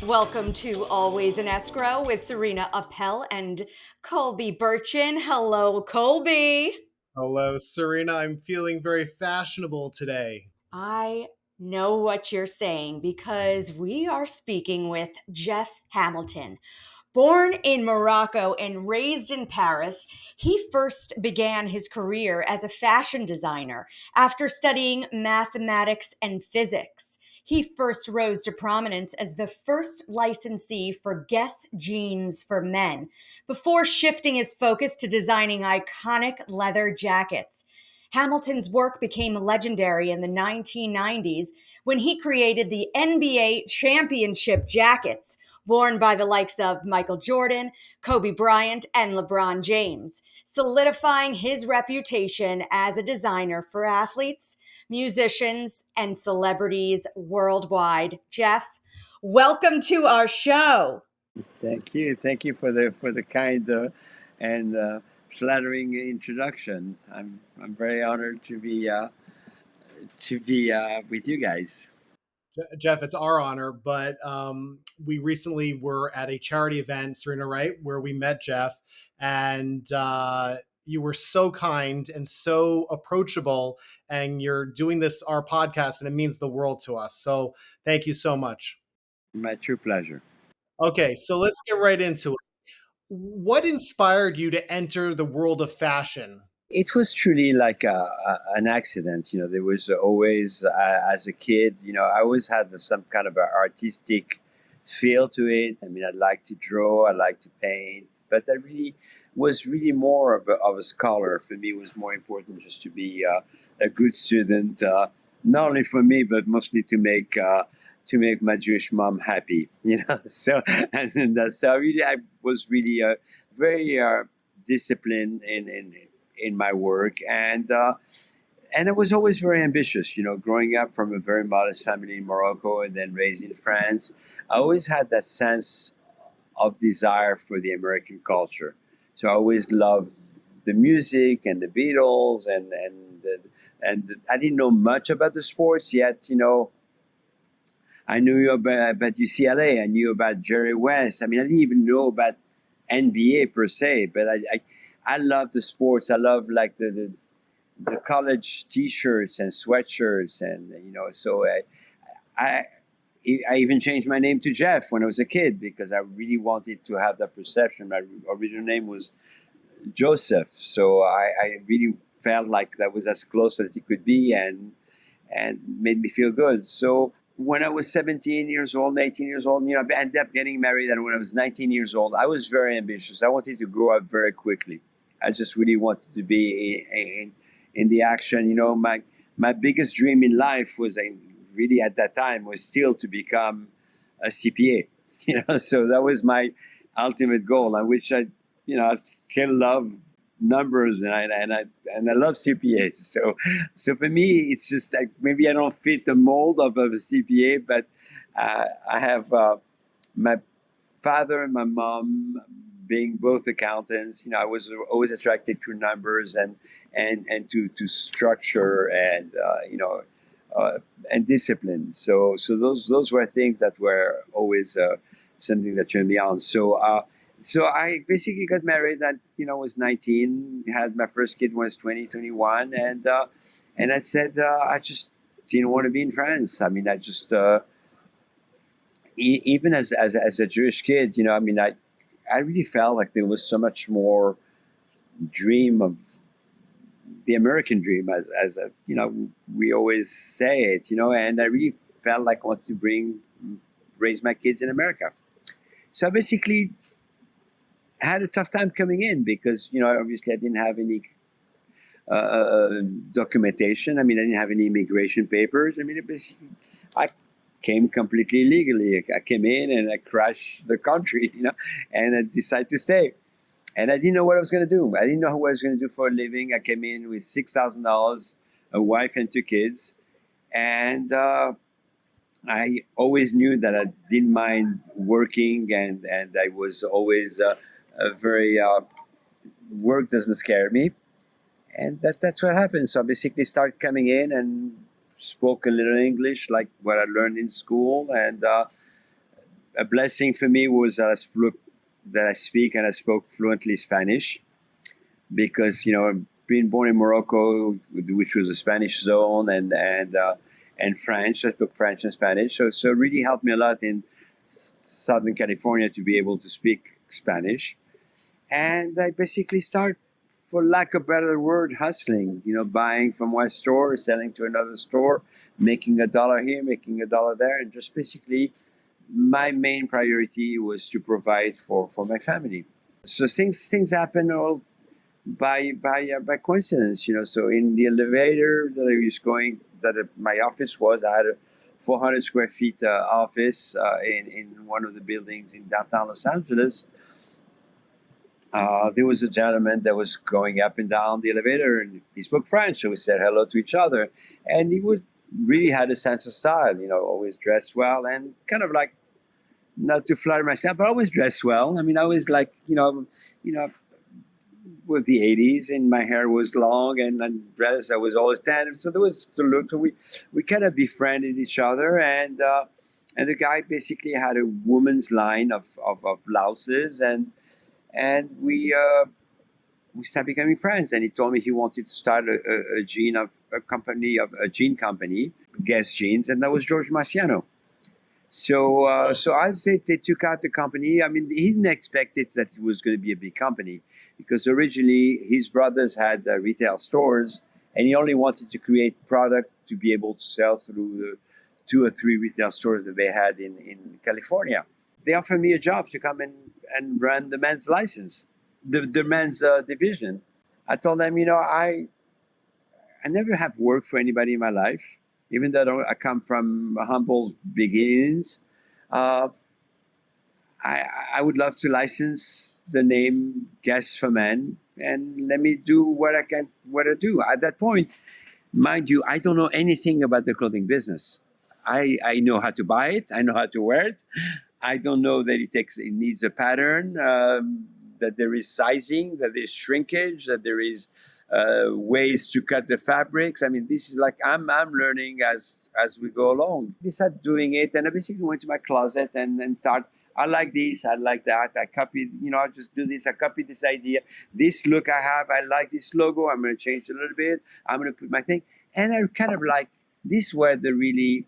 Welcome to Always in Escrow with Serena Appel and Colby Burchin. Hello, Colby. Hello, Serena. I'm feeling very fashionable today. I know what you're saying because we are speaking with Jeff Hamilton. Born in Morocco and raised in Paris, he first began his career as a fashion designer after studying mathematics and physics. He first rose to prominence as the first licensee for Guess jeans for men before shifting his focus to designing iconic leather jackets. Hamilton's work became legendary in the 1990s when he created the NBA championship jackets worn by the likes of Michael Jordan, Kobe Bryant, and LeBron James, solidifying his reputation as a designer for athletes, musicians, and celebrities worldwide. Jeff, welcome to our show. Thank you for the kind and flattering introduction. I'm very honored to be with you guys. Jeff, it's our honor, but we recently were at a charity event, Serena, right, where we met Jeff, and you were so kind and so approachable, and you're doing this, our podcast, and it means the world to us. So thank you so much. My true pleasure. Okay, so let's get right into it. What inspired you to enter the world of fashion? It was truly like an accident. There was always, as a kid, I always had some kind of an artistic feel to it. I mean, I like to draw, I like to paint, but I really was really more of a scholar. For me, it was more important just to be a good student, not only for me, but mostly to make my Jewish mom happy. So so I was really very disciplined in my work, and I was always very ambitious. Growing up from a very modest family in Morocco and then raised in France, I always had that sense of desire for the American culture. So I always loved the music and the Beatles, and I didn't know much about the sports yet. I knew about UCLA. I knew about Jerry West. I mean, I didn't even know about NBA per se, but I love the sports. I love like the college T-shirts and sweatshirts, and so I I even changed my name to Jeff when I was a kid because I really wanted to have that perception. My original name was Joseph, so I really felt like that was as close as it could be, and made me feel good. So when I was 17 years old, 18 years old, I ended up getting married. And when I was 19 years old, I was very ambitious. I wanted to grow up very quickly. I just really wanted to be in the action. My biggest dream in life was really at that time was still to become a CPA. So that was my ultimate goal, and which I still love numbers, and I love CPAs. So for me, it's just like maybe I don't fit the mold of a CPA, but I have my father and my mom being both accountants. I was always attracted to numbers and to structure and discipline. So those were things that were always something that turned me on. So I basically got married at was 19, had my first kid when I was 20, 21, and I said I just didn't want to be in France. I mean, I just even as a Jewish kid, I really felt like there was so much more dream of the American dream, as we always say it, and I really felt like I wanted to raise my kids in America. So I basically had a tough time coming in because obviously I didn't have any documentation. I mean, I didn't have any immigration papers. I mean, I came completely legally. I came in and I crashed the country, and I decided to stay. And I didn't know what I was going to do. I didn't know what I was going to do for a living. I came in with $6,000, a wife and two kids, and I always knew that I didn't mind working, and I was always a very work doesn't scare me, and that's what happened. So I basically started coming in and spoke a little English, like what I learned in school, and a blessing for me was that I speak and I spoke fluently Spanish, because being born in Morocco, which was a Spanish zone, and French. I spoke French and Spanish, so it really helped me a lot in Southern California to be able to speak Spanish. And I basically start, for lack of a better word, hustling. Buying from one store, selling to another store, making $1 here, making $1 there, and just basically, my main priority was to provide for my family. So things happen all by coincidence. So in the elevator that I was going, my office was, I had a 400 square feet office in one of the buildings in downtown Los Angeles. There was a gentleman that was going up and down the elevator, and he spoke French, so we said hello to each other. And he really had a sense of style, always dressed well, and kind of like, not to flatter myself, but always dressed well. I mean, I was like, with the 80s, and my hair was long, and dressed, I was always tan. So there was the look. So we kind of befriended each other, and the guy basically had a woman's line of blouses, and we started becoming friends. And he told me he wanted to start a jean company, Guess Jeans, and that was George Marciano. So as they took out the company, I mean, he didn't expect it that it was going to be a big company, because originally his brothers had retail stores, and he only wanted to create product to be able to sell through the 2 or 3 retail stores that they had in California. They offered me a job to come and run the men's license, the men's division. I told them, I never have worked for anybody in my life. Even though I come from humble beginnings, I would love to license the name Guess for Men, and let me do what I do. At that point, mind you, I don't know anything about the clothing business. I know how to buy it. I know how to wear it. I don't know that it needs a pattern, that there is sizing, that there's shrinkage, that there is ways to cut the fabrics. I mean, this is like I'm learning as we go along. I started doing it, and I basically went to my closet and start. I like this, I like that. I copied, I just do this. I copied this idea, this look I have. I like this logo. I'm going to change it a little bit. I'm going to put my thing, and I kind of like this. Where the really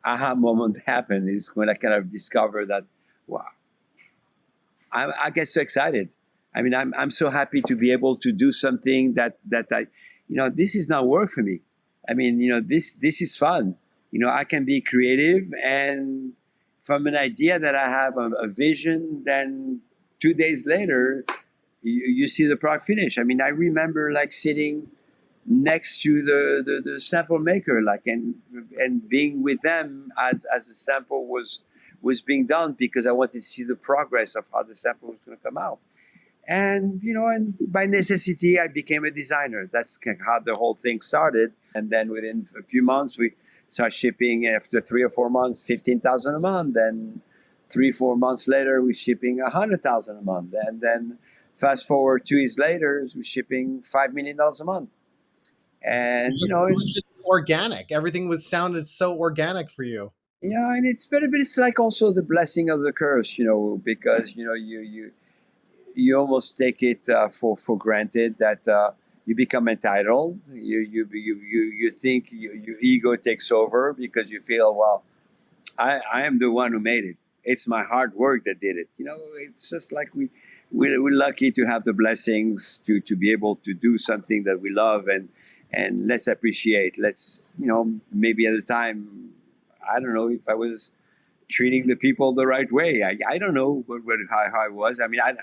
aha moment happened is when I kind of discovered that, wow, I get so excited. I mean, I'm so happy to be able to do something that I, this is not work for me. I mean, this is fun. I can be creative, and from an idea that I have a vision, then 2 days later, you see the product finish. I mean, I remember like sitting next to the sample maker, like and being with them as a sample was being done, because I wanted to see the progress of how the sample was going to come out. And, and by necessity, I became a designer. That's how the whole thing started. And then within a few months, we started shipping. After 3 or 4 months, 15,000 a month. Then 3-4 months later, we're shipping 100,000 a month. And then fast forward 2 years later, we're shipping $5 million a month. And, it was just organic. Everything sounded so organic for you. Yeah, and it's better, but it's like also the blessing of the curse, because you almost take it for granted that you become entitled. You think your ego takes over, because you feel, well, I am the one who made it. It's my hard work that did it. It's just like we're lucky to have the blessings to be able to do something that we love and let's appreciate. Let's maybe at the time, I don't know if I was treating the people the right way. I don't know how I was. I mean, I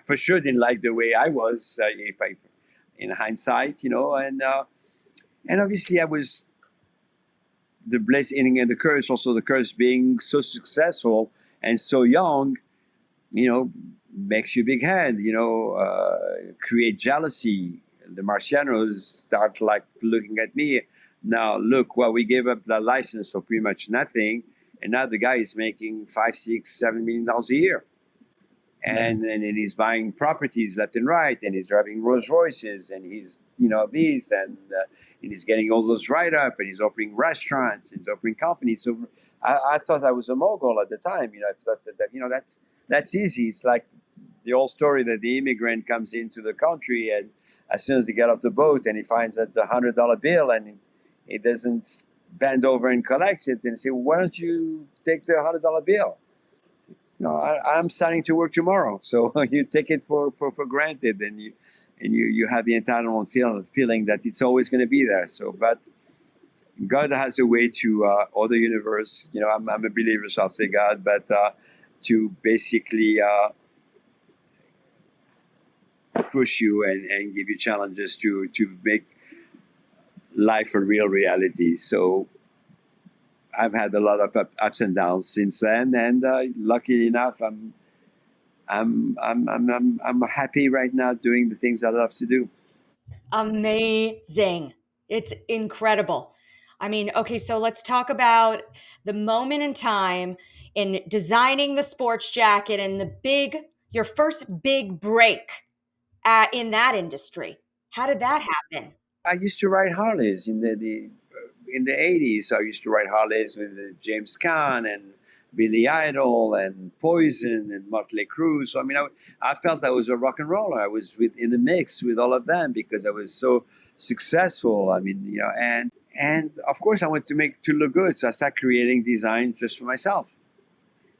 for sure didn't like the way I was. In hindsight, and obviously I was the blessing and the curse. Also, the curse being so successful and so young, makes you big head. Create jealousy. The Marcianos start like looking at me. Now look, well, we gave up the license for pretty much nothing, and now the guy is making $5, $6, $7 million a year, and he's buying properties left and right, and he's driving Rolls Royces, and he's this, and he's getting all those write-up, and he's opening restaurants, and he's opening companies. So I thought I was a mogul at the time. I thought that that's easy. It's like the old story that the immigrant comes into the country, and as soon as they get off the boat and he finds that the $100 bill, and he doesn't bend over and collects it, and say, well, why don't you take the $100 bill? No, I'm starting to work tomorrow. So you take it for granted, and you have the entitlement feeling that it's always going to be there. So, but God has a way to, or the universe, I'm a believer, so I'll say God, but to basically push you and give you challenges to make life a real reality. So I've had a lot of ups and downs since then, and luckily enough, I'm happy right now doing the things I love to do. Amazing. It's incredible. I mean, okay, so let's talk about the moment in time in designing the sports jacket and your first big break in that industry. How did that happen? I used to ride Harleys in the 80s. I used to ride Harleys with James Caan and Billy Idol and Poison and Motley Crue. So I mean, I felt I was a rock and roller. I was in the mix with all of them because I was so successful. I mean, and of course I wanted to look good. So I started creating designs just for myself.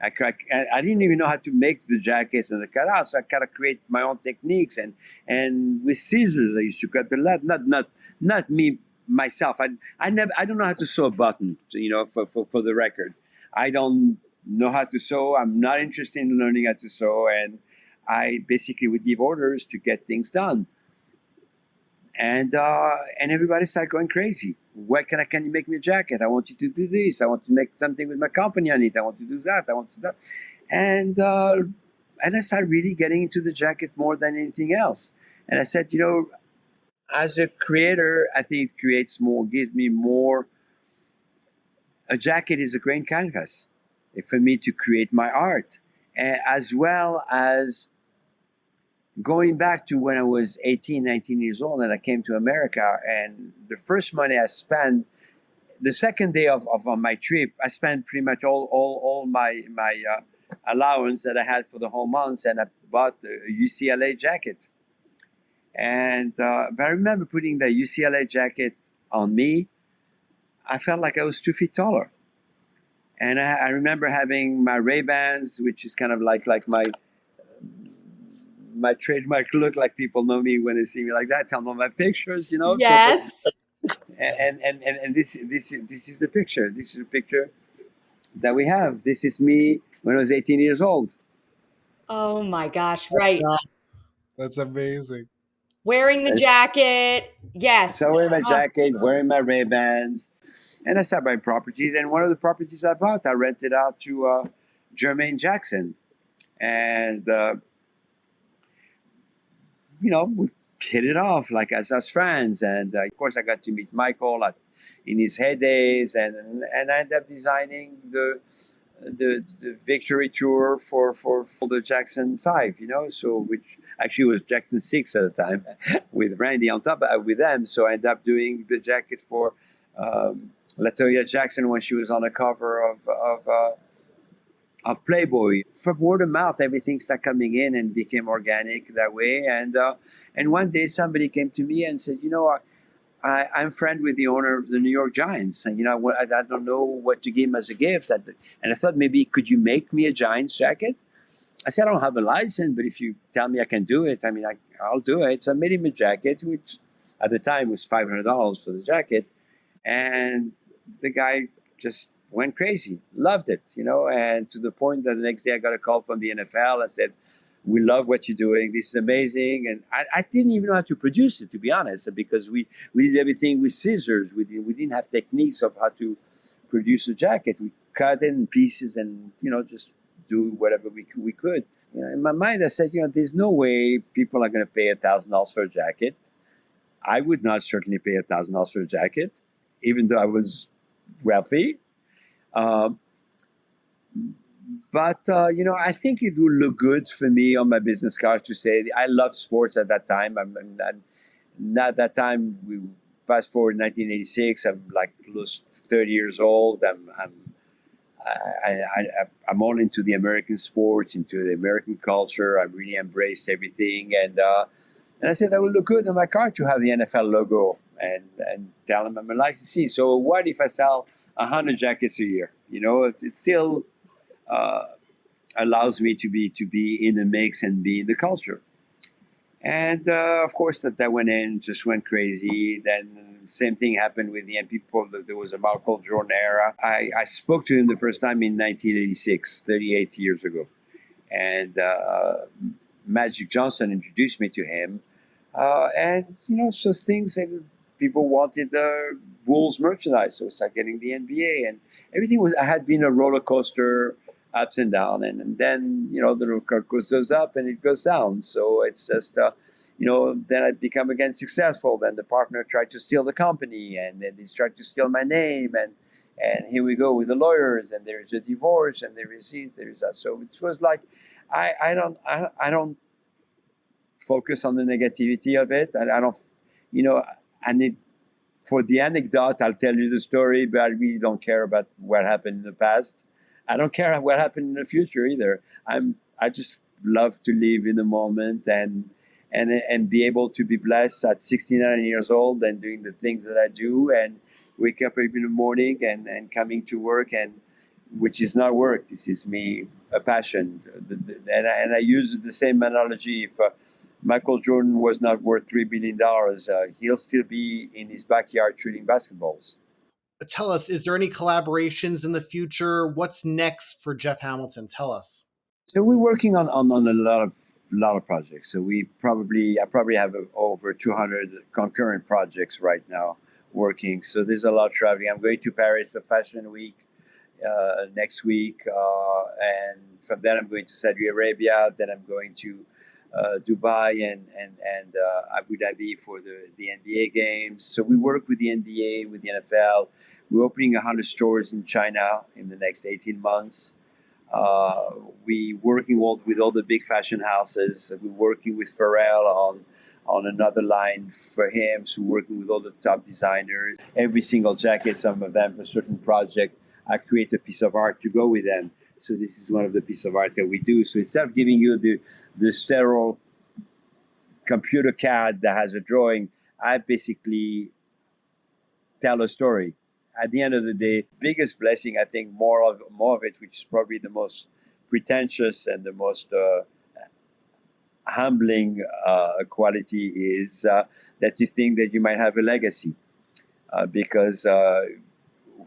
I didn't even know how to make the jackets and the cutouts. So I kind of create my own techniques, and with scissors I used to cut the lead. Not me myself. I don't know how to sew a button. For the record, I don't know how to sew. I'm not interested in learning how to sew, and I basically would give orders to get things done. And everybody started going crazy. Can you make me a jacket? I want you to do this. I want to make something with my company on it. I want to do that. I want to do that. And I started really getting into the jacket more than anything else. And I said, as a creator, I think it gives me more. A jacket is a great canvas for me to create my art, as well as going back to when I was 18, 19 years old, and I came to America, and the first money I spent, the second day of my trip, I spent pretty much all my allowance that I had for the whole month, and I bought a UCLA jacket. And but I remember putting the UCLA jacket on me. I felt like I was 2 feet taller. And I remember having my Ray-Bans, which is kind of like my trademark look, like people know me when they see me like that, tell them my pictures, So, Yes. and this is the picture. This is a picture that we have. This is me when I was 18 years old. Oh my gosh, right. That's amazing. Wearing the jacket. Yes. So wearing my Oh, jacket, wearing my Ray-Bans, and I started buying properties. And one of the properties I bought, I rented out to Jermaine Jackson, and we hit it off like as friends. And of course, I got to meet Michael in his heydays, and I ended up designing the victory tour for the Jackson 5. So which actually was Jackson 6 at the time, with Randy on top with them. So I ended up doing the jacket for Latoya Jackson when she was on the cover of Playboy. From word of mouth, everything started coming in and became organic that way. And one day somebody came to me and said, I'm friend with the owner of the New York Giants, and I don't know what to give him as a gift. And I thought, maybe could you make me a Giants jacket? I said, I don't have a license, but if you tell me I can do it, I mean, I'll do it. So I made him a jacket, which at the time was $500 for the jacket, and the guy just went crazy, loved it, and to the point that the next day I got a call from the NFL and said, we love what you're doing. This is amazing. And I didn't even know how to produce it, to be honest, because we did everything with scissors. We didn't have techniques of how to produce a jacket. We cut it in pieces and, just do whatever we could. In my mind, I said, there's no way people are going to pay $1,000 for a jacket. I would not certainly pay $1,000 for a jacket, even though I was wealthy. But I think it would look good for me on my business card to say I love sports at that time. Not that time. fast forward 1986, I'm like close to 30 years old. I'm all into the American sport, into the American culture. I really embraced everything, and I said I would look good in my car to have the NFL logo and tell them I'm a licensee. So what if I sell 100 jackets a year? You know, it still allows me to be in the mix and be in the culture. And of course, that went in, just went crazy. Then same thing happened with the M people. There was a Michael Jordan era. I spoke to him the first time in 1986, 38 years ago. And Magic Johnson introduced me to him. And, you know, so things that people wanted Bulls merchandise. So I started getting the NBA, and everything had been a roller coaster, ups and down, and then, you know, the roller coaster goes up and it goes down. So it's just you know, then I become again successful. Then the partner tried to steal the company, and then they tried to steal my name, and here we go with the lawyers, and there's a divorce, and there's that. So it was like I don't focus on the negativity of it, and I don't, you know, for the anecdote, I'll tell you the story, but I really don't care about what happened in the past. I don't care what happened in the future either. I just love to live in the moment and be able to be blessed at 69 years old and doing the things that I do, and wake up every in the morning and coming to work, and which is not work. This is me, a passion. And I use the same analogy. If Michael Jordan was not worth $3 billion, he'll still be in his backyard shooting basketballs. Tell us, is there any collaborations in the future? What's next for Jeff Hamilton? Tell us. So we're working on a lot of projects. So I probably have over 200 concurrent projects right now working. So there's a lot of traveling. I'm going to Paris for Fashion Week next week, and from then I'm going to Saudi Arabia. Then I'm going to Dubai and Abu Dhabi for the NBA games. So we work with the NBA, with the NFL. We're opening 100 stores in China in the next 18 months. We working with all the big fashion houses. We're working with Pharrell on another line for him. So working with all the top designers. Every single jacket, some of them for certain projects, I create a piece of art to go with them. So this is one of the pieces of art that we do. So instead of giving you the sterile computer CAD that has a drawing, I basically tell a story. At the end of the day, biggest blessing, I think, more of it, which is probably the most pretentious and the most humbling quality, is that you think that you might have a legacy. Because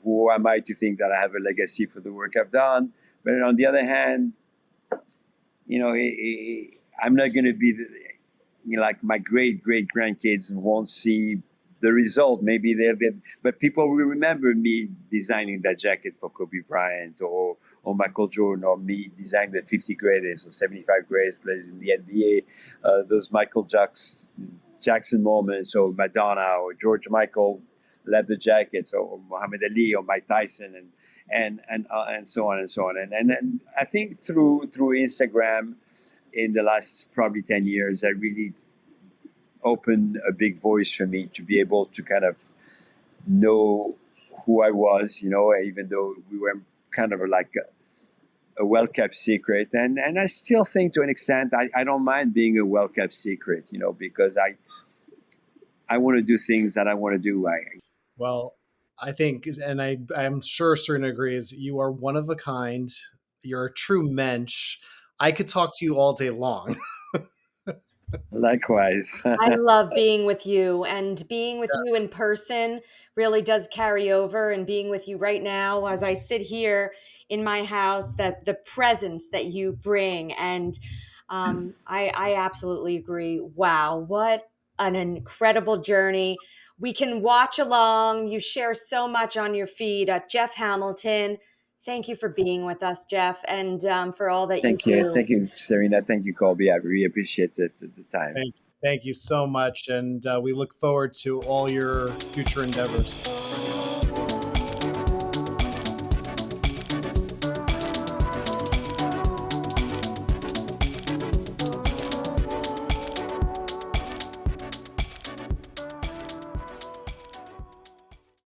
who am I to think that I have a legacy for the work I've done? But on the other hand, you know, I'm not going to be like my great grandkids won't see the result. Maybe but people will remember me designing that jacket for Kobe Bryant or Michael Jordan, or me designing the 50 greatest or 75 greatest players in the NBA, those Michael Jackson moments, or Madonna or George Michael leather jackets, or Muhammad Ali or Mike Tyson, and so on and so on. And I think through Instagram in the last probably 10 years, I really opened a big voice for me to be able to kind of know who I was, you know, even though we were kind of like a well-kept secret. And I still think to an extent, I don't mind being a well-kept secret, you know, because I want to do things that I want to do. Well, I think, and I'm sure Serena agrees, you are one of a kind. You're a true mensch. I could talk to you all day long. Likewise. I love being with you, and being with you in person really does carry over. And being with you right now, as I sit here in my house, that the presence that you bring, and I absolutely agree. Wow, what an incredible journey. We can watch along. You share so much on your feed at Jeff Hamilton. Thank you for being with us, Jeff, and for all that you do. Thank you, Serena. Thank you, Colby. I really appreciate the time. Thank you so much. And we look forward to all your future endeavors.